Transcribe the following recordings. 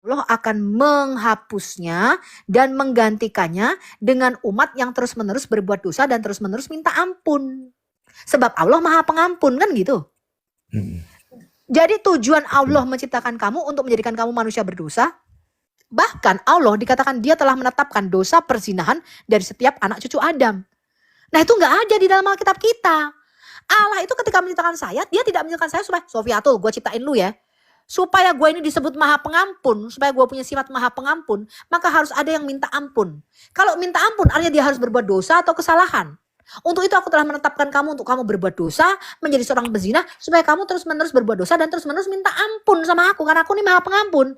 Allah akan menghapusnya dan menggantikannya dengan umat yang terus-menerus berbuat dosa dan terus-menerus minta ampun. Sebab Allah Maha Pengampun, kan gitu. Jadi tujuan Allah menciptakan kamu untuk menjadikan kamu manusia berdosa. Bahkan Allah dikatakan dia telah menetapkan dosa perzinahan dari setiap anak cucu Adam. Nah itu nggak ada di dalam Alkitab kita. Allah itu ketika menciptakan saya, dia tidak menciptakan saya supaya, Sofiatul, gue ciptain lu ya. Supaya gue ini disebut maha pengampun, supaya gue punya sifat maha pengampun, maka harus ada yang minta ampun. Kalau minta ampun artinya dia harus berbuat dosa atau kesalahan. Untuk itu aku telah menetapkan kamu untuk kamu berbuat dosa, menjadi seorang pezina, supaya kamu terus-menerus berbuat dosa dan terus-menerus minta ampun sama aku, karena aku ini maha pengampun.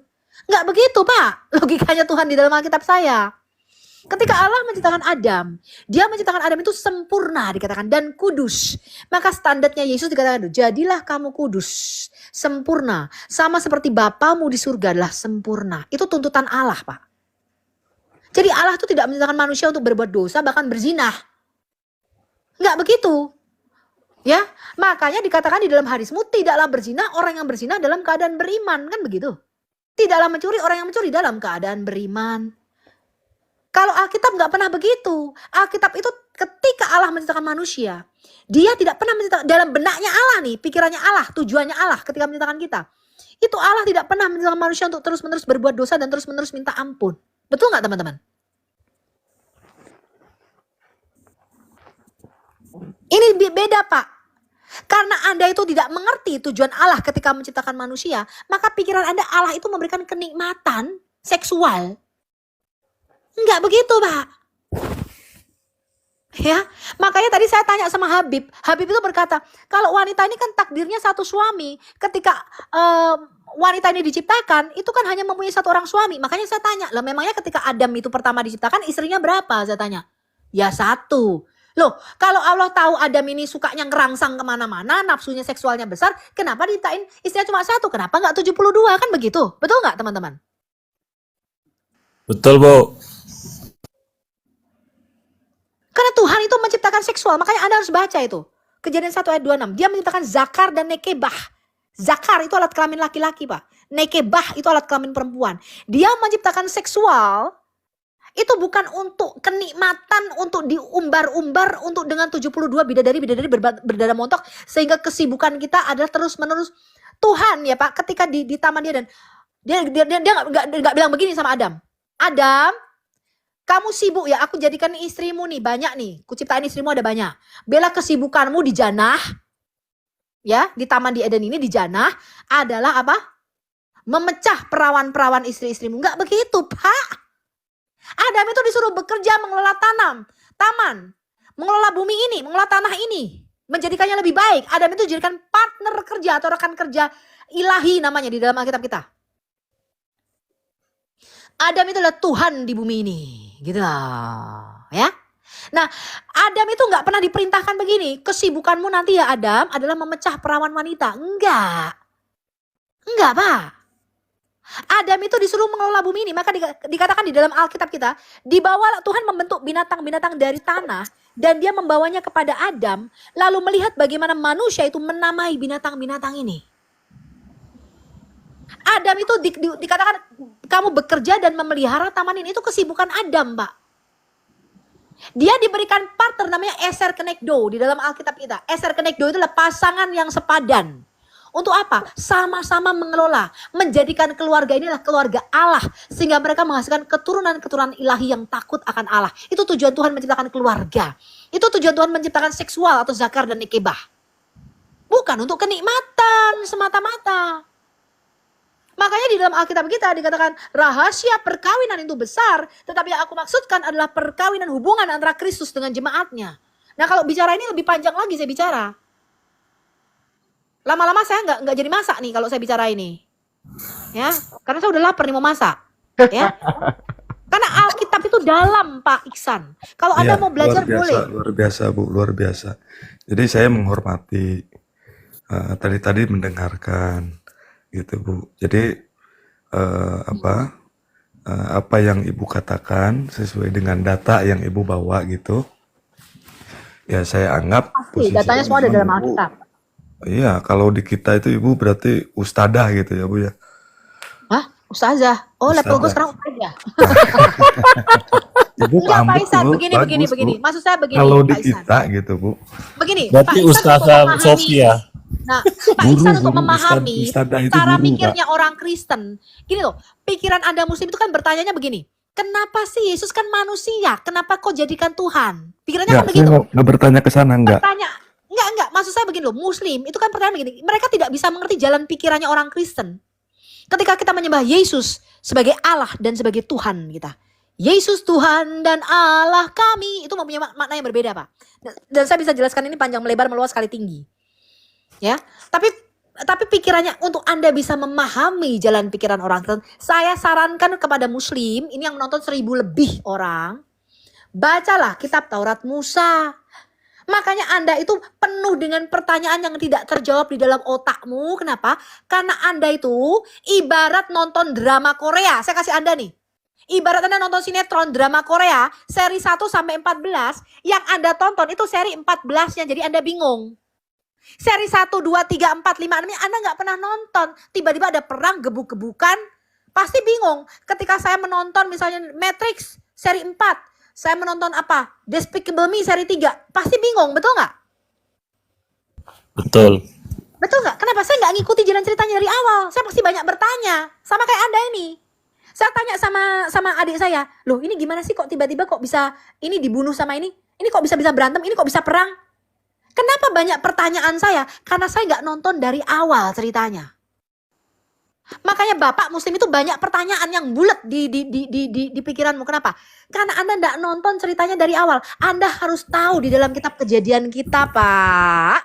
Nggak begitu, Pak, logikanya Tuhan di dalam Alkitab saya. Ketika Allah menciptakan Adam, dia menciptakan Adam itu sempurna dikatakan dan kudus. Maka standarnya Yesus dikatakan, jadilah kamu kudus, sempurna, sama seperti Bapamu di surga adalah sempurna. Itu tuntutan Allah, Pak. Jadi Allah itu tidak menciptakan manusia untuk berbuat dosa, bahkan berzinah. Enggak begitu. Ya, makanya dikatakan di dalam hadismu, tidaklah berzinah orang yang berzinah dalam keadaan beriman, kan begitu. Tidaklah mencuri orang yang mencuri dalam keadaan beriman. Kalau Alkitab nggak pernah begitu. Alkitab itu ketika Allah menciptakan manusia, dia tidak pernah menciptakan dalam benaknya Allah nih, pikirannya Allah, tujuannya Allah ketika menciptakan kita. Itu Allah tidak pernah menciptakan manusia untuk terus-menerus berbuat dosa dan terus-menerus minta ampun. Betul nggak teman-teman? Ini beda, Pak. Karena Anda itu tidak mengerti tujuan Allah ketika menciptakan manusia, maka pikiran Anda Allah itu memberikan kenikmatan seksual. Enggak begitu, Pak. Ya, makanya tadi saya tanya sama Habib. Habib itu berkata, kalau wanita ini kan takdirnya satu suami. Ketika wanita ini diciptakan, itu kan hanya mempunyai satu orang suami. Makanya saya tanya, lah memangnya ketika Adam itu pertama diciptakan, istrinya berapa? Saya tanya. Ya satu. Loh, kalau Allah tahu Adam ini sukanya ngerangsang kemana-mana, nafsunya seksualnya besar, kenapa diciptain istrinya cuma satu? Kenapa nggak 72? Kan begitu. Betul nggak, teman-teman? Betul, Bu. Karena Tuhan itu menciptakan seksual, makanya Anda harus baca itu. Kejadian 1 ayat 26, dia menciptakan zakar dan nekebah. Zakar itu alat kelamin laki-laki, Pak. Nekebah itu alat kelamin perempuan. Dia menciptakan seksual, itu bukan untuk kenikmatan, untuk diumbar-umbar, untuk dengan 72 bidadari berdada montok, sehingga kesibukan kita adalah terus-menerus. Tuhan ya Pak, ketika di taman dia dan dia nggak bilang begini sama Adam. Adam, kamu sibuk ya, aku jadikan istrimu nih, banyak nih. Kuciptain istrimu ada banyak. Bela kesibukanmu di janah, ya, di taman di Eden ini, di janah, adalah apa? Memecah perawan-perawan istri-istrimu. Enggak begitu, Pak. Adam itu disuruh bekerja mengelola taman, mengelola bumi ini, mengelola tanah ini, menjadikannya lebih baik. Adam itu dijadikan partner kerja atau rekan kerja ilahi namanya di dalam Alkitab kita. Adam itu adalah Tuhan di bumi ini, gitu lah, ya. Nah, Adam itu nggak pernah diperintahkan begini, kesibukanmu nanti ya Adam adalah memecah perawan wanita. Enggak, Pak. Adam itu disuruh mengelola bumi ini, maka dikatakan di dalam Alkitab kita, dibawalah Tuhan membentuk binatang-binatang dari tanah, dan dia membawanya kepada Adam, lalu melihat bagaimana manusia itu menamai binatang-binatang ini. Adam itu dikatakan kamu bekerja dan memelihara taman ini, itu kesibukan Adam, Pak. Dia diberikan partner namanya Eser Kenegdo di dalam Alkitab kita. Eser Kenegdo itu adalah pasangan yang sepadan. Untuk apa? Sama-sama mengelola, menjadikan keluarga inilah keluarga Allah, sehingga mereka menghasilkan keturunan-keturunan ilahi yang takut akan Allah. Itu tujuan Tuhan menciptakan keluarga. Itu tujuan Tuhan menciptakan seksual atau zakar dan nekebah. Bukan untuk kenikmatan semata-mata. Makanya di dalam Alkitab kita dikatakan rahasia perkawinan itu besar, tetapi yang aku maksudkan adalah perkawinan hubungan antara Kristus dengan jemaatnya. Nah kalau bicara ini lebih panjang lagi saya bicara. Lama-lama saya nggak jadi masak nih kalau saya bicara ini, ya, karena saya udah lapar nih mau masak, ya. Karena Alkitab itu dalam, Pak Iksan. Kalau Anda mau belajar boleh. Luar biasa, Bu, luar biasa. Jadi saya menghormati, tadi mendengarkan, gitu, Bu. Jadi apa yang Ibu katakan sesuai dengan data yang Ibu bawa gitu, ya saya anggap pasti datanya semua ada dalam Alkitab. Iya, kalau di kita itu Ibu berarti ustadzah gitu ya Bu ya. Hah? Ustazah. Oh, level gue Ustazah. sekarang ustazah. Ibu Enggak, Pak ngambek tuh, Ihsan, Bu. begini. Bagus, Bu. Maksud saya begini, Kalau di Pak Ihsan. kita gitu, Bu. Begini, Pak Berarti Ihsan untuk Ustazah memahami. Sofia. Nah, Pak Guru, Ihsan untuk guru, memahami ustadzah itu cara guru, Kak. mikirnya orang Kristen. Gini loh, pikiran Anda Muslim itu kan bertanyanya begini. Kenapa sih Yesus kan manusia? Kenapa kok jadikan Tuhan? Pikirannya Enggak, kan saya begitu. nggak bertanya ke sana, enggak. Bertanya, enggak. Maksud saya begini loh, Muslim itu kan pertanyaan begini. Mereka tidak bisa mengerti jalan pikirannya orang Kristen. Ketika kita menyembah Yesus sebagai Allah dan sebagai Tuhan kita. Yesus Tuhan dan Allah kami. Itu mempunyai makna yang berbeda, Pak. Dan saya bisa jelaskan ini panjang melebar meluas kali tinggi. Ya, tapi pikirannya untuk Anda bisa memahami jalan pikiran orang Kristen, saya sarankan kepada Muslim, ini yang menonton 1000 lebih orang, bacalah kitab Taurat Musa. Makanya Anda itu penuh dengan pertanyaan yang tidak terjawab di dalam otakmu. Kenapa? Karena Anda itu ibarat nonton drama Korea. Saya kasih Anda nih. Ibarat Anda nonton sinetron drama Korea, seri 1 sampai 14, yang Anda tonton itu seri 14-nya, jadi Anda bingung. Seri 1, 2, 3, 4, 5, 6 Anda nggak pernah nonton. Tiba-tiba ada perang, gebuk-gebukan, pasti bingung. Ketika saya menonton misalnya Matrix seri 4, saya menonton apa? Despicable Me seri 3, pasti bingung, betul nggak? Betul. Betul nggak? Kenapa saya nggak ngikuti jalan ceritanya dari awal? Saya pasti banyak bertanya, sama kayak Anda ini. Saya tanya sama adik saya, loh ini gimana sih kok tiba-tiba kok bisa ini dibunuh sama ini kok bisa berantem, ini kok bisa perang? Kenapa banyak pertanyaan saya? Karena saya nggak nonton dari awal ceritanya. Makanya Bapak Muslim itu banyak pertanyaan yang bulat di pikiranmu. Kenapa? Karena Anda nggak nonton ceritanya dari awal. Anda harus tahu di dalam kitab Kejadian kita, Pak.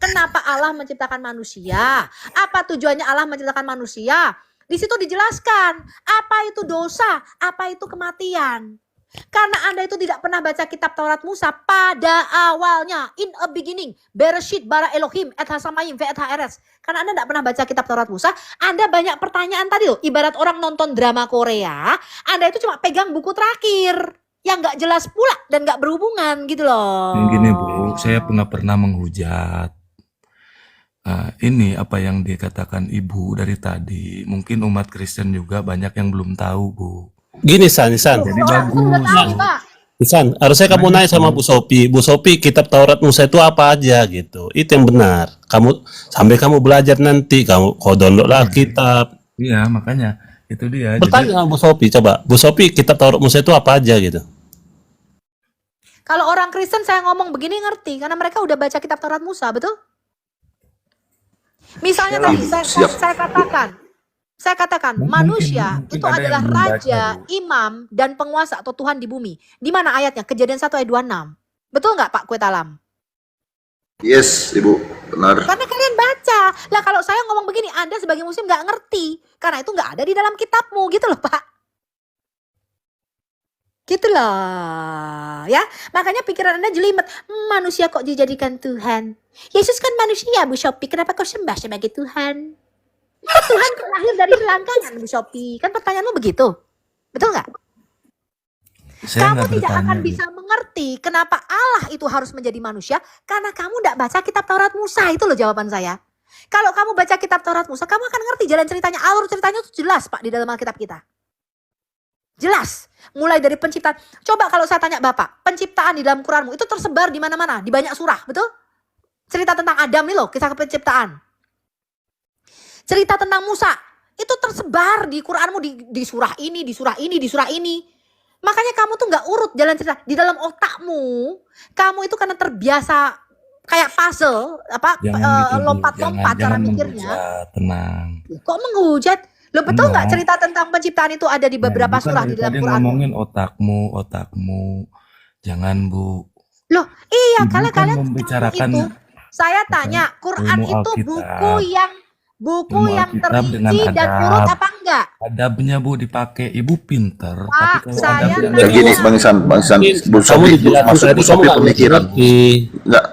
Kenapa Allah menciptakan manusia? Apa tujuannya Allah menciptakan manusia? Di situ dijelaskan apa itu dosa, apa itu kematian. Karena Anda itu tidak pernah baca kitab Taurat Musa pada awalnya. In a beginning, Bereshit bara Elohim et hasamayim ve et haeretz. Karena Anda tidak pernah baca kitab Taurat Musa, Anda banyak pertanyaan tadi loh. Ibarat orang nonton drama Korea, Anda itu cuma pegang buku terakhir yang nggak jelas pula dan nggak berhubungan gitu loh. Gini, Bu, saya nggak pernah menghujat. Ini apa yang dikatakan Ibu dari tadi, mungkin umat Kristen juga banyak yang belum tahu, Bu. Gini San, Jadi Orang bagus. udah tahu, Pak. San, harusnya kamu nanya sama Bu Sopi. Bu Sopi, kitab Taurat Musa itu apa aja gitu. Itu yang benar. Sampai kamu belajar nanti, kau download lah kitab. Iya, makanya itu dia. Bertanya sama Bu Sopi, coba. Bu Sopi, kitab Taurat Musa itu apa aja gitu. Kalau orang Kristen saya ngomong begini ngerti karena mereka udah baca kitab Taurat Musa, betul? Misalnya tadi saya katakan manusia mungkin itu ada adalah yang belum baca, raja, Bu. imam, dan penguasa atau Tuhan di bumi. Di mana ayatnya? Kejadian 1 ayat 26. Betul nggak Pak Kuetalam? Yes, Ibu, benar. Karena kalian baca. Lah kalau saya ngomong begini, Anda sebagai muslim nggak ngerti. Karena itu nggak ada di dalam kitabmu gitu loh Pak. Gitu loh. Ya, makanya pikiran Anda jelimet. Manusia kok dijadikan Tuhan? Yesus kan manusia, Bu Sopi. Kenapa kau sembah sebagai Tuhan? Tuhan kok lahir dari selangkangan, Bu Sopi? Kan pertanyaanmu begitu. Betul nggak? Saya Kamu nggak tidak bertanya, akan Bu. bisa mengerti kenapa Allah itu harus menjadi manusia karena kamu tidak baca kitab Taurat Musa. Itu loh jawaban saya. Kalau kamu baca kitab Taurat Musa, kamu akan ngerti jalan ceritanya. Alur ceritanya itu jelas Pak di dalam Alkitab kita. Jelas. Mulai dari penciptaan. Coba kalau saya tanya Bapak, penciptaan di dalam Quranmu itu tersebar di mana-mana, di banyak surah, betul? Cerita tentang Adam nih loh, kisah penciptaan. Cerita tentang Musa itu tersebar di Quranmu di surah ini, di surah ini, di surah ini. Makanya kamu tuh nggak urut jalan cerita di dalam otakmu. Kamu itu karena terbiasa kayak puzzle, lompat-lompat cara mikirnya. Menghujat, tenang. Kok menghujat? Lo betul nggak cerita tentang penciptaan itu ada di beberapa surah di dalam Tadi Quran? ngomongin otakmu. Jangan, Bu. Loh, iya Ibu karena kan kalian membicarakan itu. Saya tanya, Quran ilmu itu Alkitab. buku yang Ilmu yang Alkitab dengan terinci dan adab. urut apa enggak? Adabnya, Bu, dipakai. Ibu pinter. Pak, tapi kalau saya adabnya Dan gini, Bang Isan, Bu Kamu Sopi, dijelasin maksud tadi Bu kamu Sopi nggak pemikiran. ngerti. Enggak,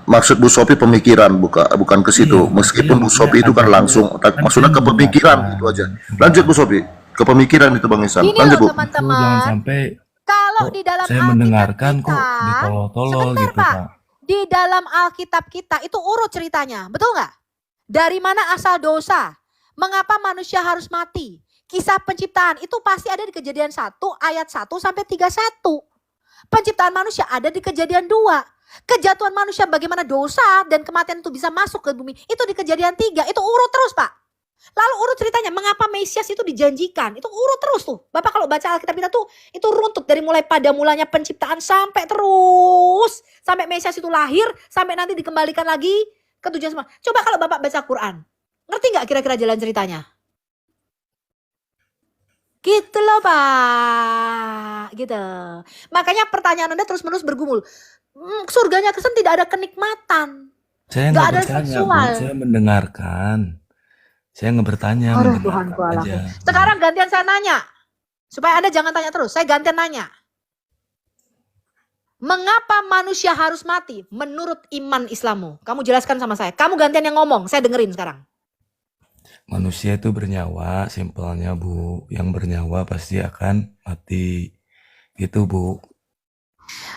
maksud Bu Sopi pemikiran, bukan ke situ. Iya, Meskipun Bu iya, Sopi itu kan ada- langsung, maksudnya ke pemikiran itu aja. Lanjut Bu Sopi, ke pemikiran itu Bang Isan. Ini Lanjut loh Bu. Jangan teman-teman, sampai kalau kok di dalam saya Alkitab mendengarkan kok kita, ditolol-tolol sebentar gitu, Pak, Pak. di dalam Alkitab kita itu urut ceritanya, betul nggak? Dari mana asal dosa? Mengapa manusia harus mati? Kisah penciptaan itu pasti ada di Kejadian 1 ayat 1 sampai 31. Penciptaan manusia ada di Kejadian 2. Kejatuhan manusia bagaimana dosa dan kematian itu bisa masuk ke bumi itu di Kejadian 3. Itu urut terus, Pak. Lalu urut ceritanya mengapa Mesias itu dijanjikan. Itu urut terus tuh. Bapak kalau baca Alkitab kita tuh itu runtut dari mulai pada mulanya penciptaan sampai terus sampai Mesias itu lahir sampai nanti dikembalikan lagi ke tujuan semua. Coba kalau Bapak baca Quran, ngerti nggak kira-kira jalan ceritanya? Gitu loh Pak, gitu. Makanya pertanyaan Anda terus-menerus bergumul. Surganya Kristen tidak ada kenikmatan. Saya Nggak nggak ada bertanya, Bu. seksual. Saya mendengarkan. Saya nggak bertanya, Aduh mendengarkan Tuhanku aja. Allahku. Sekarang gantian saya nanya. Supaya Anda jangan tanya terus. Saya gantian nanya. Mengapa manusia harus mati menurut iman Islammu? Kamu jelaskan sama saya. Kamu gantian yang ngomong. Saya dengerin sekarang. Manusia itu bernyawa, simpelnya Bu. Yang bernyawa pasti akan mati. Gitu Bu.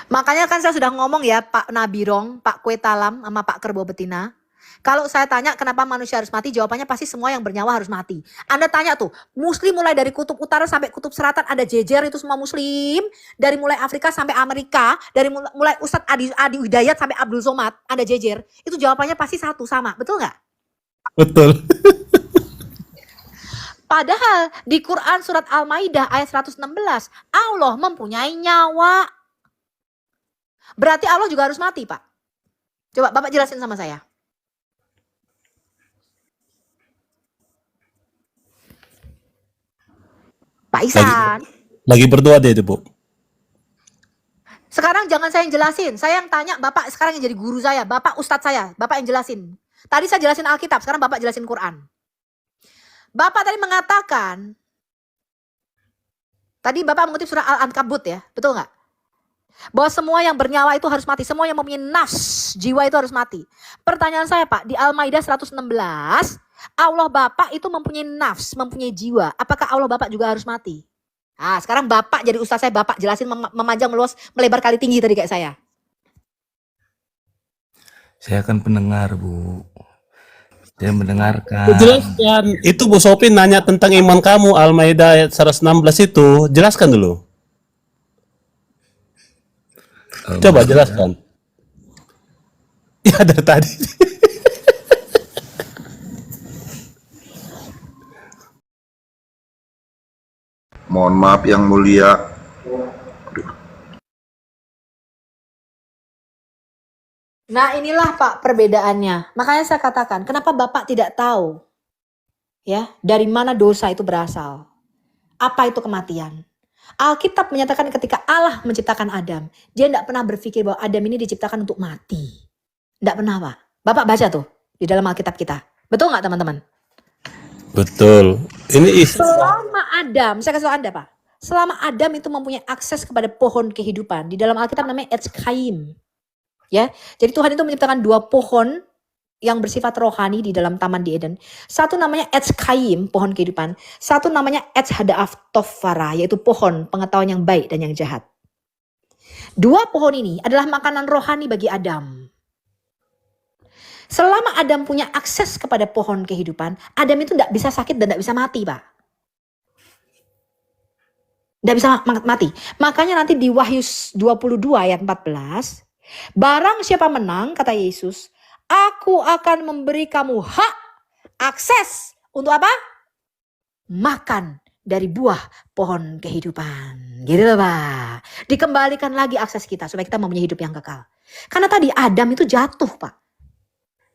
Makanya kan saya sudah ngomong ya Pak Nabirong, Pak Kuetalam, sama Pak Kerbo Betina. Kalau saya tanya kenapa manusia harus mati, jawabannya pasti semua yang bernyawa harus mati. Anda tanya tuh, Muslim mulai dari kutub utara sampai kutub selatan ada jejer itu semua Muslim. Dari mulai Afrika sampai Amerika, dari mulai Ustadz Adi Hidayat sampai Abdul Somad ada jejer. Itu jawabannya pasti satu sama, betul nggak? Betul. Padahal di Quran surat Al-Maidah ayat 116, Allah mempunyai nyawa. Berarti Allah juga harus mati, Pak. Coba Bapak jelasin sama saya. Pak Ihsan. Lagi berdua dia itu, Bu. Sekarang jangan saya yang jelasin. Saya yang tanya, Bapak sekarang yang jadi guru saya. Bapak ustadz saya. Bapak yang jelasin. Tadi saya jelasin Alkitab, sekarang Bapak jelasin Quran. Bapak tadi mengatakan, tadi Bapak mengutip surah Al-Ankabut ya, betul nggak? Bahwa semua yang bernyawa itu harus mati. Semua yang mempunyai nafs, jiwa itu harus mati. Pertanyaan saya Pak, di Al-Maidah 116, Allah Bapak itu mempunyai nafs, mempunyai jiwa. Apakah Allah Bapak juga harus mati? Nah, sekarang Bapak jadi ustaz saya, Bapak jelasin memanjang, meluas, melebar kali tinggi tadi kayak saya. Saya akan pendengar, Bu. Saya mendengarkan. Jelaskan. Itu Bu Sophie nanya tentang iman kamu, Al-Maidah ayat 116 itu. Jelaskan dulu. Coba jelaskan. Ya dari tadi. Mohon maaf yang mulia. Nah inilah Pak perbedaannya. Makanya saya katakan, kenapa Bapak tidak tahu ya dari mana dosa itu berasal? Apa itu kematian? Alkitab menyatakan ketika Allah menciptakan Adam, dia tidak pernah berpikir bahwa Adam ini diciptakan untuk mati. Tidak pernah Pak. Bapak baca tuh di dalam Alkitab kita. Betul nggak teman-teman? Betul. Ini Selama Adam, saya kasih tahu Anda Pak. Selama Adam itu mempunyai akses kepada pohon kehidupan. Di dalam Alkitab namanya Etz Chaim. Ya, jadi Tuhan itu menciptakan dua pohon yang bersifat rohani di dalam taman di Eden. Satu namanya Etz Chaim, pohon kehidupan. Satu namanya Etz Hada'af Tofara, yaitu pohon pengetahuan yang baik dan yang jahat. Dua pohon ini adalah makanan rohani bagi Adam. Selama Adam punya akses kepada pohon kehidupan, Adam itu tidak bisa sakit dan tidak bisa mati, Pak. Tidak bisa mati. Makanya nanti di Wahyu 22 ayat 14, barang siapa menang, kata Yesus, aku akan memberi kamu hak, akses untuk apa? Makan dari buah pohon kehidupan. Gitu loh Pak. Dikembalikan lagi akses kita supaya kita mempunyai hidup yang kekal. Karena tadi Adam itu jatuh Pak.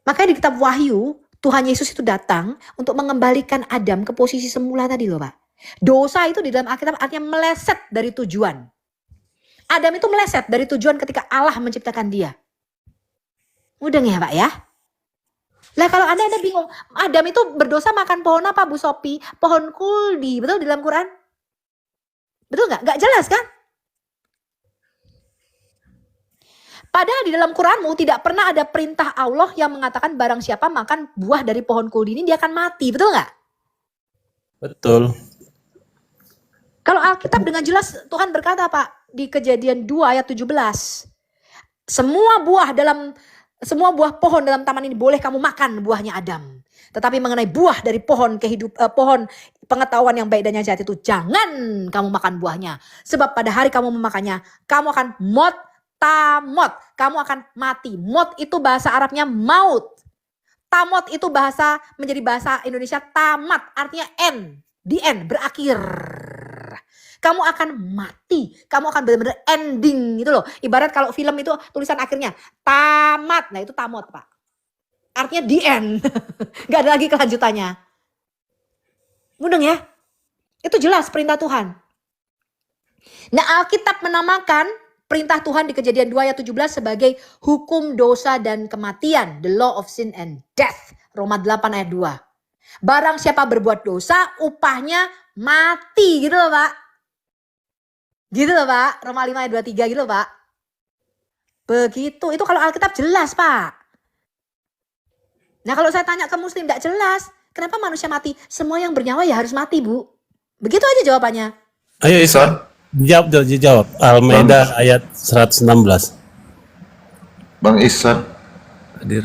Makanya di kitab Wahyu, Tuhan Yesus itu datang untuk mengembalikan Adam ke posisi semula tadi loh Pak. Dosa itu di dalam Alkitab artinya meleset dari tujuan. Adam itu meleset dari tujuan ketika Allah menciptakan dia. Mudah ya Pak ya? Lah kalau Anda bingung, Adam itu berdosa makan pohon apa Bu Sophie? Pohon kuldi, betul di dalam Quran? Betul nggak? Nggak jelas kan? Padahal di dalam Quranmu tidak pernah ada perintah Allah yang mengatakan barang siapa makan buah dari pohon kuldi ini dia akan mati, betul nggak? betul. Kalau Alkitab dengan jelas Tuhan berkata Pak di Kejadian 2 ayat 17. Semua buah pohon dalam taman ini boleh kamu makan buahnya Adam. Tetapi mengenai buah dari pohon pohon pengetahuan yang baik dan yang jahat itu jangan kamu makan buahnya. Sebab pada hari kamu memakannya, kamu akan tamot. Kamu akan mati. Mot itu bahasa Arabnya maut. Tamot itu menjadi bahasa Indonesia tamat. Artinya end. The end. Berakhir. Kamu akan mati. Kamu akan benar-benar ending gitu loh. Ibarat kalau film itu tulisan akhirnya tamat. Nah itu tamot Pak. Artinya the end. Gak ada lagi kelanjutannya. Mudeng ya? Itu jelas perintah Tuhan. Nah Alkitab menamakan perintah Tuhan di Kejadian 2 ayat 17 sebagai hukum dosa dan kematian. The law of sin and death. Roma 8 ayat 2. Barang siapa berbuat dosa, upahnya mati gitu loh Pak. Gitu loh Pak. Roma 5 ayat 23 gitu loh Pak. Begitu. Itu kalau Alkitab jelas Pak. Nah kalau saya tanya ke muslim tidak jelas. Kenapa manusia mati? Semua yang bernyawa ya harus mati Bu. Begitu aja jawabannya. Ayo Ihsan, dijawab. Al-Maidah ayat 116. Bang Ihsan. Hadir.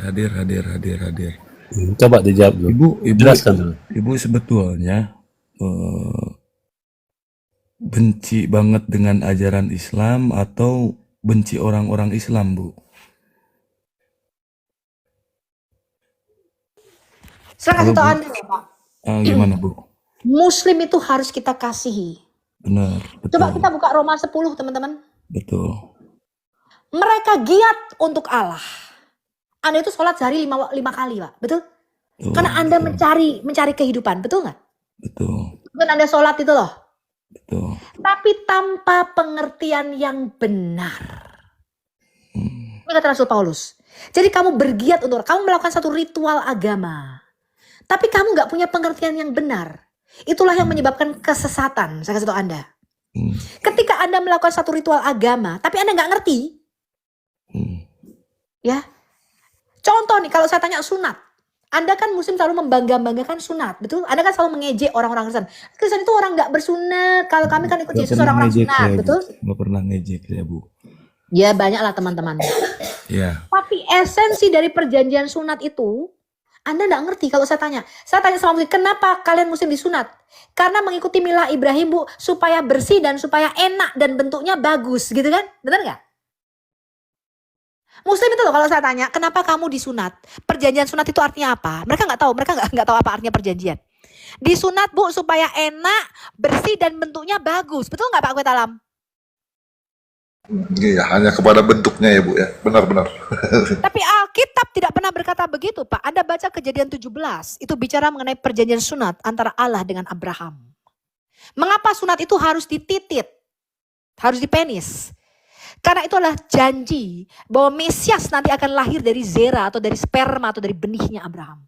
Coba dijawab dulu. Ibu Jelaskan dulu. Ibu sebetulnya benci banget dengan ajaran Islam atau benci orang-orang Islam, Bu? Saya kasih Halo, tahu Bu. Anda nih Pak. Gimana, Bu? Muslim itu harus kita kasihi. Benar, Coba betul. kita buka Roma 10 teman-teman. Betul. Mereka giat untuk Allah. Anda itu sholat sehari 5 kali Pak. Betul? Betul, Karena Anda betul. mencari kehidupan. Betul nggak? Betul. Bukan Anda sholat itu loh. Betul. Tapi tanpa pengertian yang benar. Ini kata Rasul Paulus. Jadi kamu bergiat untuk, kamu melakukan satu ritual agama. Tapi kamu gak punya pengertian yang benar. Itulah yang menyebabkan kesesatan. Saya kasih tahu Anda. Ketika Anda melakukan satu ritual agama, tapi Anda gak ngerti. Ya. Contoh nih, kalau saya tanya sunat. Anda kan muslim selalu membangga-banggakan sunat. Betul? Anda kan selalu mengejek orang-orang Kristen. Kristen itu orang gak bersunat. Kalau kami kan ikut Gak Yesus pernah orang-orang ngejek sunat. ya, Bu. Betul? Gak pernah ngejek ya, Bu. Ya banyak lah teman-teman. Ya. Tapi esensi dari perjanjian sunat itu, Anda nggak ngerti. Kalau saya tanya sama muslim, kenapa kalian muslim disunat? Karena mengikuti milah Ibrahim Bu, supaya bersih dan supaya enak dan bentuknya bagus, gitu kan? Benar nggak? Muslim itu loh kalau saya tanya, kenapa kamu disunat? Perjanjian sunat itu artinya apa? Mereka nggak tahu, mereka nggak tahu apa artinya perjanjian. Disunat Bu supaya enak, bersih dan bentuknya bagus, betul nggak Pak Kwetalam? Iya, hanya kepada bentuknya ya Bu ya. Benar-benar. Tapi Alkitab tidak pernah berkata begitu Pak. Anda baca Kejadian 17, itu bicara mengenai perjanjian sunat antara Allah dengan Abraham. Mengapa sunat itu harus dititit? Harus dipenis? Karena itu adalah janji bahwa Mesias nanti akan lahir dari zera atau dari sperma atau dari benihnya Abraham.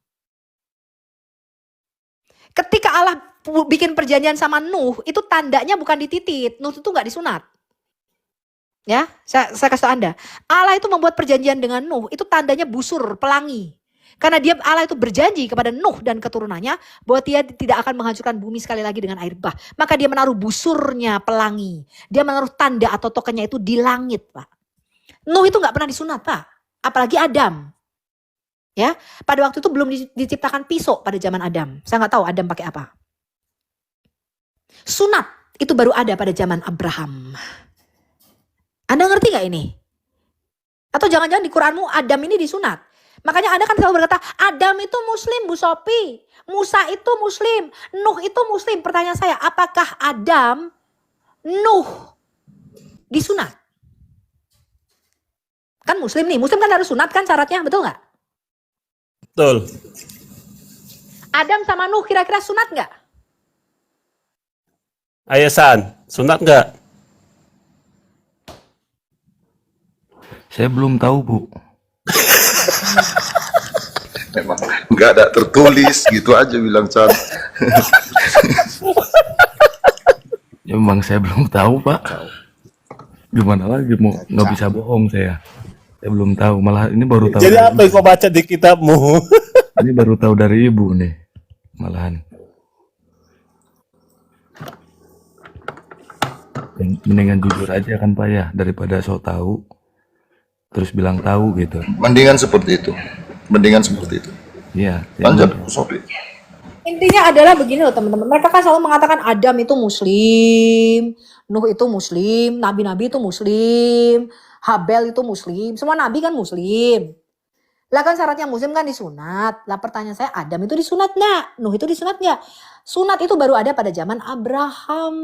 Ketika Allah bikin perjanjian sama Nuh, itu tandanya bukan dititit. Nuh itu nggak disunat. Ya, saya kasih tahu Anda. Allah itu membuat perjanjian dengan Nuh, itu tandanya busur, pelangi. Karena Allah itu berjanji kepada Nuh dan keturunannya bahwa dia tidak akan menghancurkan bumi sekali lagi dengan air bah. Maka dia menaruh busurnya pelangi. Dia menaruh tanda atau tokennya itu di langit, Pak. Nuh itu nggak pernah disunat, Pak. Apalagi Adam. Ya, pada waktu itu belum diciptakan pisau pada zaman Adam. Saya nggak tahu Adam pakai apa. Sunat itu baru ada pada zaman Abraham. Anda ngerti gak ini? Atau jangan-jangan di Quranmu Adam ini disunat. Makanya Anda kan selalu berkata, Adam itu muslim Bu Sophie. Musa itu muslim. Nuh itu muslim. Pertanyaan saya, apakah Adam, Nuh disunat? Kan muslim nih. Muslim kan harus sunat kan syaratnya, betul gak? Betul. Adam sama Nuh kira-kira sunat gak? Ayasan, sunat nggak? Saya belum tahu, Bu. Memang nggak ada tertulis gitu aja bilang Chan. Ya, memang saya belum tahu, Pak. Gimana lagi mau nggak bisa bohong saya. Saya belum tahu. Malah ini baru tahu. Jadi apa yang kau baca di kitabmu? Ini baru tahu dari Ibu nih. Malahan. Mendingan jujur aja kan Pak ya, daripada sok tahu terus bilang tahu gitu. Mendingan seperti itu. Mendingan seperti itu. Iya, Lanjut Bu Sofi. Intinya adalah begini loh teman-teman. Mereka kan selalu mengatakan Adam itu muslim, Nuh itu muslim, nabi-nabi itu muslim, Habel itu muslim, semua nabi kan muslim. Lah kan syaratnya muslim kan disunat. Lah pertanyaan saya, Adam itu disunat nggak? Nuh itu disunat nggak? Sunat itu baru ada pada zaman Abraham.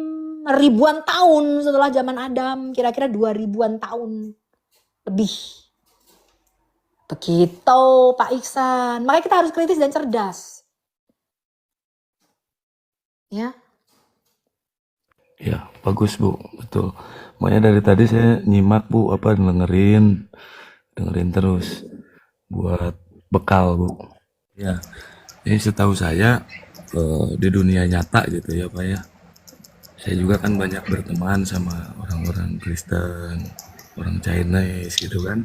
Ribuan tahun setelah zaman Adam. Kira-kira 2000-an tahun lebih. Begitu Pak Iksan. Makanya kita harus kritis dan cerdas. Ya. Ya, bagus Bu, betul. Makanya dari tadi saya nyimak Bu, dengerin terus buat bekal Bu. Ya, ini setahu saya di dunia nyata gitu ya Pak ya. Saya juga kan banyak berteman sama orang-orang Kristen, orang Chinese gitu kan.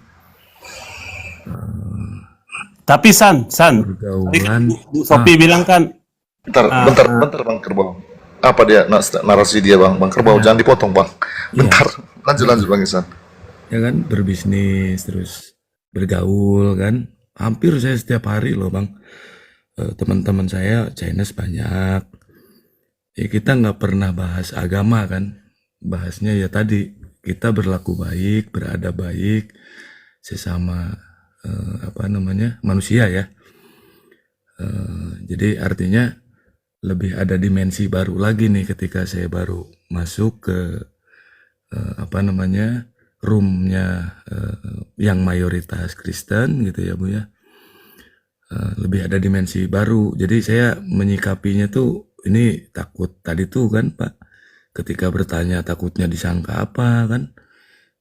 Tapi San, Pergaulan. Bu Sophie bilang kan, Bentar Bang Kerbau. Apa dia narasi dia Bang Kerbau? Jangan dipotong Bang. Bentar. Lanjut Bang Ihsan. Ya kan, berbisnis terus bergaul kan. Hampir saya setiap hari loh Bang. Teman-teman saya Chinese banyak. Ya kita nggak pernah bahas agama kan. Bahasnya ya tadi, kita berlaku baik, beradab baik sesama manusia ya. Jadi artinya lebih ada dimensi baru lagi nih ketika saya baru masuk ke roomnya yang mayoritas Kristen gitu ya Bu ya. Lebih ada dimensi baru. Jadi saya menyikapinya tuh ini takut tadi tuh kan Pak. Ketika bertanya takutnya disangka apa kan.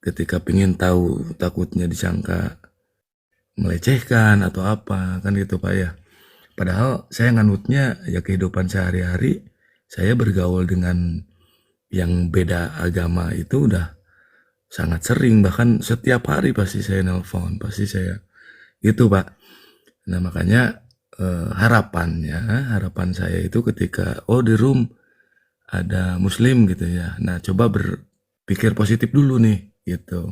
Ketika pingin tahu takutnya disangka melecehkan atau apa kan gitu Pak ya. Padahal saya nganutnya ya kehidupan sehari-hari, saya bergaul dengan yang beda agama itu udah sangat sering, bahkan setiap hari pasti saya nelpon, pasti saya gitu Pak. Nah makanya harapan saya itu ketika di room ada muslim gitu ya, nah coba berpikir positif dulu nih gitu.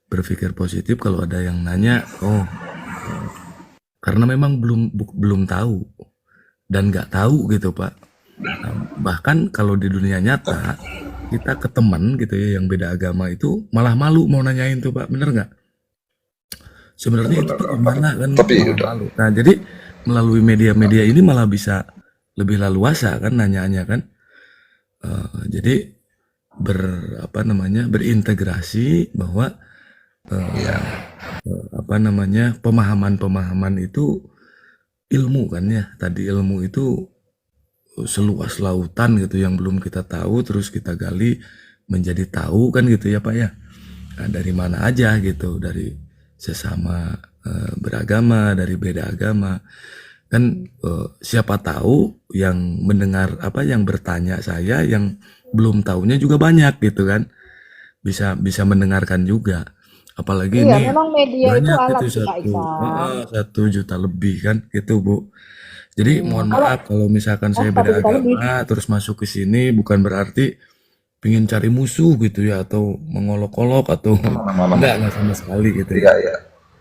Berpikir positif kalau ada yang nanya, karena memang belum tahu dan nggak tahu gitu Pak. Nah, bahkan kalau di dunia nyata kita ke teman gitu ya yang beda agama itu malah malu mau nanyain tuh Pak, bener nggak? Sebenarnya itu gimana kan? Tapi Malah udah. malu. Nah jadi melalui media-media ini malah bisa lebih leluasa kan nanyanya kan. Jadi berintegrasi bahwa pemahaman itu ilmu kan ya. Tadi ilmu itu seluas lautan gitu yang belum kita tahu terus kita gali menjadi tahu kan gitu ya Pak ya. Nah, dari mana aja gitu, dari sesama beragama, dari beda agama. Kan siapa tahu yang mendengar yang bertanya saya yang belum tahunya juga banyak gitu kan. Bisa mendengarkan juga. Apalagi Iya, ini memang media itu banyak alat itu sih Kak Iksan. 1 juta lebih kan gitu Bu. Jadi mohon Kalau maaf kalau misalkan saya 1 beda juta lebih. agama terus masuk ke sini bukan berarti pingin cari musuh gitu ya atau mengolok-olok atau Mana. enggak sama sekali gitu Iya. ya.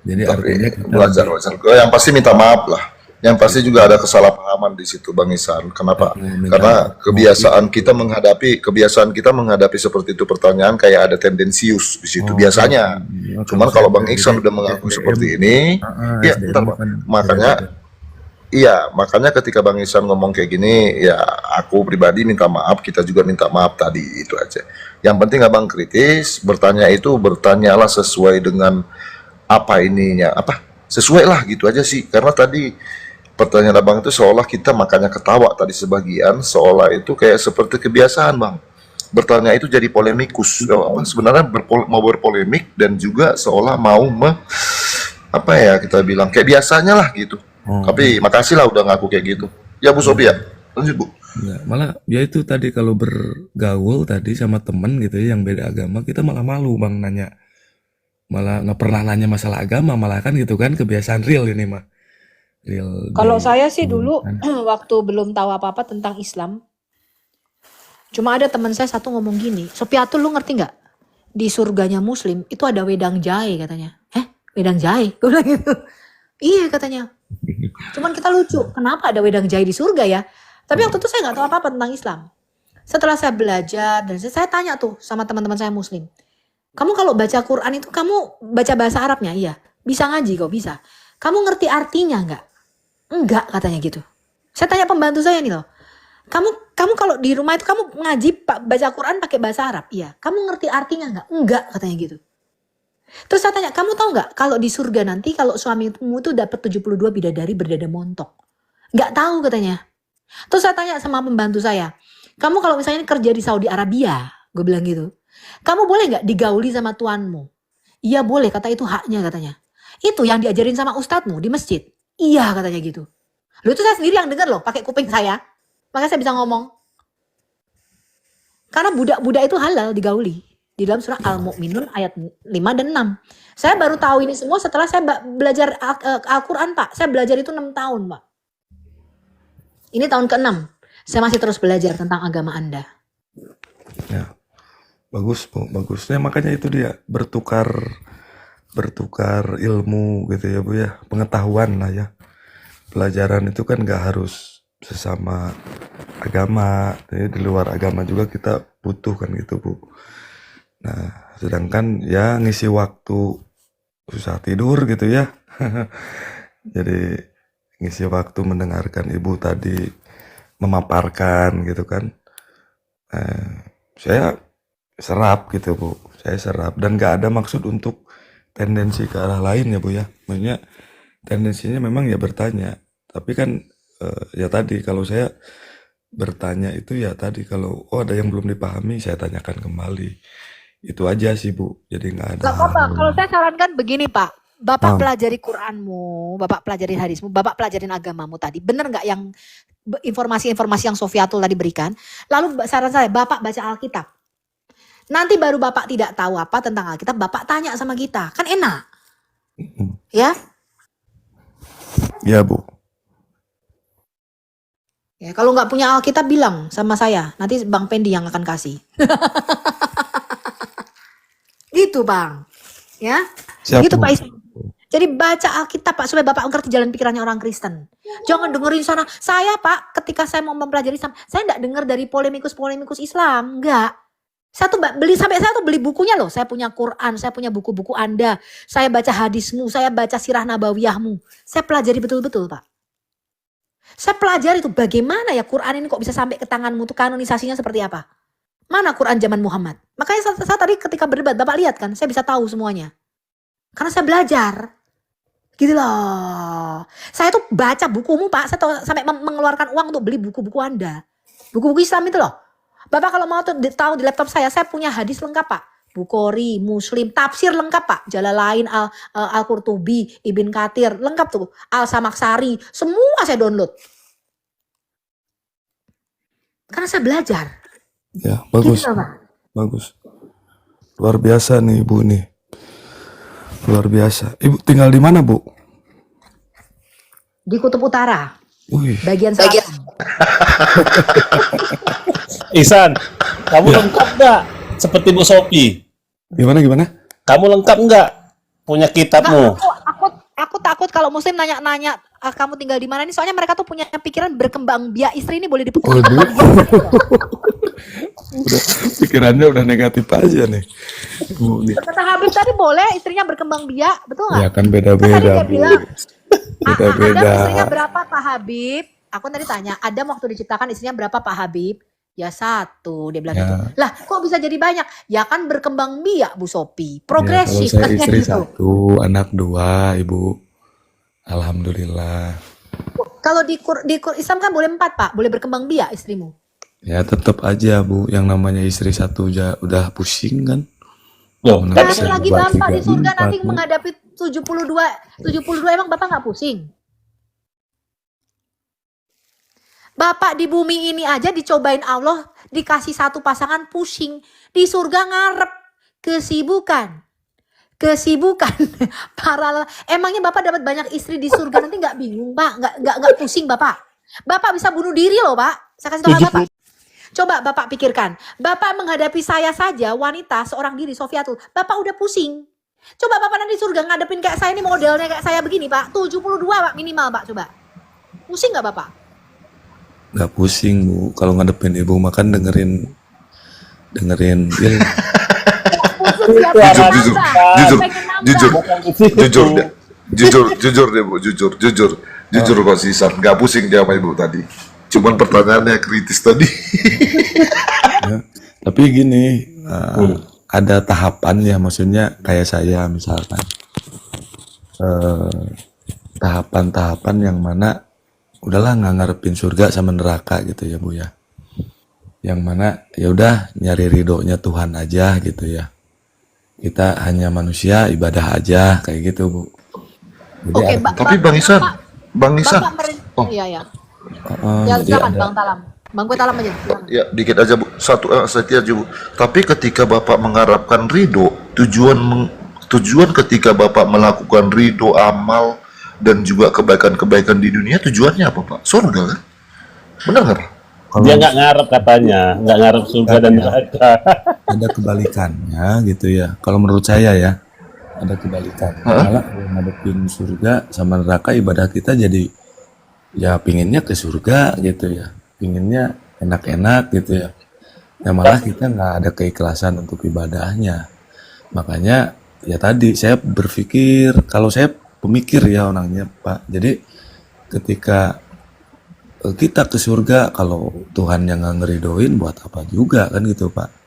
Jadi Tapi artinya kita wajar. Yang pasti minta maaf lah. Yang pasti juga ada kesalahpahaman di situ Bang Ihsan. Kenapa? minta Karena maaf. kebiasaan kita menghadapi seperti itu pertanyaan kayak ada tendensius di situ biasanya. Cuman kalau Bang Ihsan udah mengaku seperti ini, ya bentar Bang. Makanya ketika Bang Ihsan ngomong kayak gini, ya aku pribadi minta maaf, kita juga minta maaf tadi, itu aja. Yang penting Abang kritis, bertanyalah sesuai dengan sesuai lah gitu aja sih. Karena tadi pertanyaan Abang itu seolah kita makanya ketawa tadi sebagian, seolah itu kayak seperti kebiasaan Bang. Bertanya itu jadi polemikus. Sebenarnya mau berpolemik dan juga seolah mau kita bilang kayak biasanya lah gitu. Tapi makasih lah udah ngaku kayak gitu. Ya Bu Sophie ya. Lanjut Bu. Enggak, malah ya itu tadi kalau bergaul tadi sama temen gitu ya yang beda agama kita malah malu Bang nanya. Malah nggak pernah nanya masalah agama malah kan gitu kan kebiasaan real ini mah. Real. Kalau saya sih dulu waktu belum tahu apa-apa tentang Islam, cuma ada teman saya satu ngomong gini, Sopiatul lu ngerti nggak? Di surganya Muslim itu ada wedang jahe katanya. Wedang jahe? Gue bilang gitu. Iya katanya. Cuman kita lucu, kenapa ada wedang jahe di surga ya? Tapi waktu itu saya nggak tahu apa-apa tentang Islam. Setelah saya belajar dan saya tanya tuh sama teman-teman saya Muslim, kamu kalau baca Quran itu kamu baca bahasa Arabnya? Iya. Bisa ngaji kok, bisa. Kamu ngerti artinya nggak? Enggak, katanya gitu. Saya tanya pembantu saya nih loh, kamu kalau di rumah itu kamu ngaji baca Quran pakai bahasa Arab? Iya. Kamu ngerti artinya nggak? Enggak, katanya gitu. Terus saya tanya, kamu tahu nggak kalau di surga nanti kalau suamimu tuh dapat 72 bidadari berdada montok? Nggak tahu katanya. Terus saya tanya sama pembantu saya, kamu kalau misalnya kerja di Saudi Arabia, gue bilang gitu, kamu boleh nggak digauli sama tuanmu? Iya boleh, kata itu haknya katanya. Itu yang diajarin sama ustadzmu di masjid. Iya katanya gitu. Loh itu saya sendiri yang dengar loh, pakai kuping saya. Makanya saya bisa ngomong. Karena budak-budak itu halal digauli. Di dalam surah Al-Mu'minun ayat 5 dan 6. Saya baru tahu ini semua setelah saya belajar Al-Quran, Pak. Saya belajar itu 6 tahun, Pak. Ini tahun ke-6. Saya masih terus belajar tentang agama Anda. Ya, bagus Bu, bagus. Ya makanya itu dia bertukar ilmu gitu ya Bu ya, pengetahuan lah ya. Pelajaran itu kan gak harus sesama agama, ya, di luar agama juga kita butuh kan gitu Bu. Nah, sedangkan ya ngisi waktu susah tidur gitu ya. Jadi ngisi waktu mendengarkan Ibu tadi memaparkan gitu kan. Saya serap gitu Bu, saya serap dan gak ada maksud untuk tendensi ke arah lain ya Bu ya. Maksudnya tendensinya memang ya bertanya, tapi kan ya tadi kalau saya bertanya itu ya tadi kalau ada yang belum dipahami saya tanyakan kembali. Itu aja sih Bu, jadi nggak ada. Gak apa-apa, kalau saya sarankan begini Pak, Bapak pelajari Quranmu, Bapak pelajari hadismu, Bapak pelajarin agamamu tadi. Bener nggak yang informasi-informasi yang Sofiatul tadi berikan? Lalu saran saya, Bapak baca Alkitab. Nanti baru Bapak tidak tahu apa tentang Alkitab, Bapak tanya sama kita. Kan enak. Ya? Ya Bu. Ya, kalau nggak punya Alkitab bilang sama saya, nanti Bang Pendi yang akan kasih. Gitu Bang. Ya? Siap, Gitu Bu. Pak Ismail. Jadi baca Alkitab Pak, supaya Bapak ngerti jalan pikirannya orang Kristen. Jangan dengerin sana. Saya Pak, ketika saya mau mempelajari Islam, saya enggak dengar dari polemikus-polemikus Islam. Enggak. Saya tuh saya tuh beli bukunya loh. Saya punya Quran, saya punya buku-buku Anda. Saya baca hadismu, saya baca sirah nabawiyahmu. Saya pelajari betul-betul Pak. Saya pelajari tuh bagaimana ya Quran ini kok bisa sampai ke tanganmu tuh, kanonisasinya seperti apa. Mana Quran zaman Muhammad? Makanya saya tadi ketika berdebat, Bapak lihat kan, saya bisa tahu semuanya. Karena saya belajar. Gitu loh. Saya tuh baca bukumu Pak, saya sampai mengeluarkan uang untuk beli buku-buku Anda. Buku-buku Islam itu loh. Bapak kalau mau tuh tahu di laptop saya punya hadis lengkap Pak. Bukhari, Muslim, tafsir lengkap Pak. Jalalain, Al-Qurtubi, Ibn Katsir, lengkap tuh. Al-Samaksari, semua saya download. Karena saya belajar. Ya, bagus. Gitu loh, Pak. Bagus. Luar biasa nih Ibu nih. Luar biasa. Ibu tinggal di mana Bu? Di Kutub Utara, Wih, bagian selatan. Ihsan, kamu lengkap nggak seperti Bu Sophie? gimana? Kamu lengkap nggak punya kitabmu? Aku takut kalau Muslim nanya-nanya kamu tinggal di mana nih, soalnya mereka tuh punya pikiran berkembang biak istri ini boleh diputus. Waduh. Udah pikirannya udah negatif aja nih. Bu, nih. Kata Habib tadi boleh istrinya berkembang biak, betul nggak? Ya kan Kan tadi beda-beda dia Bu. bilang, Beda-beda. Adam istrinya berapa Pak Habib? Aku tadi tanya, Adam waktu diciptakan istrinya berapa Pak Habib? Ya 1, dia bilang Ya. gitu. Lah kok bisa jadi banyak? Ya kan berkembang biak Bu Sophie, Ya, progresif kalau saya katanya istri gitu. 1, anak 2, Ibu. Alhamdulillah. Kalau di Islam kan boleh 4 Pak, boleh berkembang biak istrimu. Ya tetap aja Bu, yang namanya istri 1 aja udah pusing kan. Loh, Mana Nah, bisa lagi buat Bapak di 3, surga 4, nanti Bu. menghadapi 72 emang Bapak nggak pusing? Bapak di bumi ini aja dicobain Allah, dikasih 1 pasangan pusing. Di surga ngarep, kesibukan. Emangnya Bapak dapat banyak istri di surga nanti nggak bingung Pak? Nggak pusing Bapak? Bapak bisa bunuh diri loh Pak. Saya kasih tahu Bapak. Coba Bapak pikirkan, Bapak menghadapi saya saja wanita seorang diri Sofiatul, Bapak udah pusing. Coba Bapak nanti di surga ngadepin kayak saya ini, modelnya kayak saya begini Pak, 72 Pak minimal Pak, coba. Pusing nggak Bapak? Nggak pusing Bu, kalau ngadepin ibu makan dengerin ya. Pusing siapa Jujur, yang jujur, nambah? jujur, Pengen nambah. jujur, Bukan ke situ. jujur deh Bu, jujur Bang Sisan, nggak pusing dia sama Ibu tadi. Cuman pertanyaannya kritis tadi. Ya. Tapi gini, ada tahapan ya, maksudnya kayak saya misalkan tahapan-tahapan yang mana udahlah nggak ngarepin surga sama neraka gitu ya Bu ya. Yang mana ya udah nyari ridhonya Tuhan aja gitu ya. Kita hanya manusia, ibadah aja kayak gitu Bu. Jadi Oke, Tapi Bang Isan, oh iya ya. jadi Silakan ada Bang Talam. Bang Kue Talam aja. Silakan. ya dikit aja Bu, sedikit aja Bu. Tapi ketika Bapak mengharapkan ridho, tujuan ketika Bapak melakukan ridho, amal dan juga kebaikan-kebaikan di dunia, tujuannya apa Pak? Surga kan? Benar nggak Pak? Dia nggak ngarep katanya, nggak ngarep surga dan neraka. ada kebalikannya gitu ya. Kalau menurut saya ya, ada kebalikannya. Malah kalau ngadepin surga sama neraka, ibadah kita jadi ya pinginnya ke surga gitu ya, pinginnya enak-enak gitu ya. Ya malah kita nggak ada keikhlasan untuk ibadahnya. Makanya ya tadi saya berpikir, kalau saya pemikir ya orangnya Pak. Jadi ketika kita ke surga, kalau Tuhan yang nggak ngeridoin buat apa juga kan gitu Pak.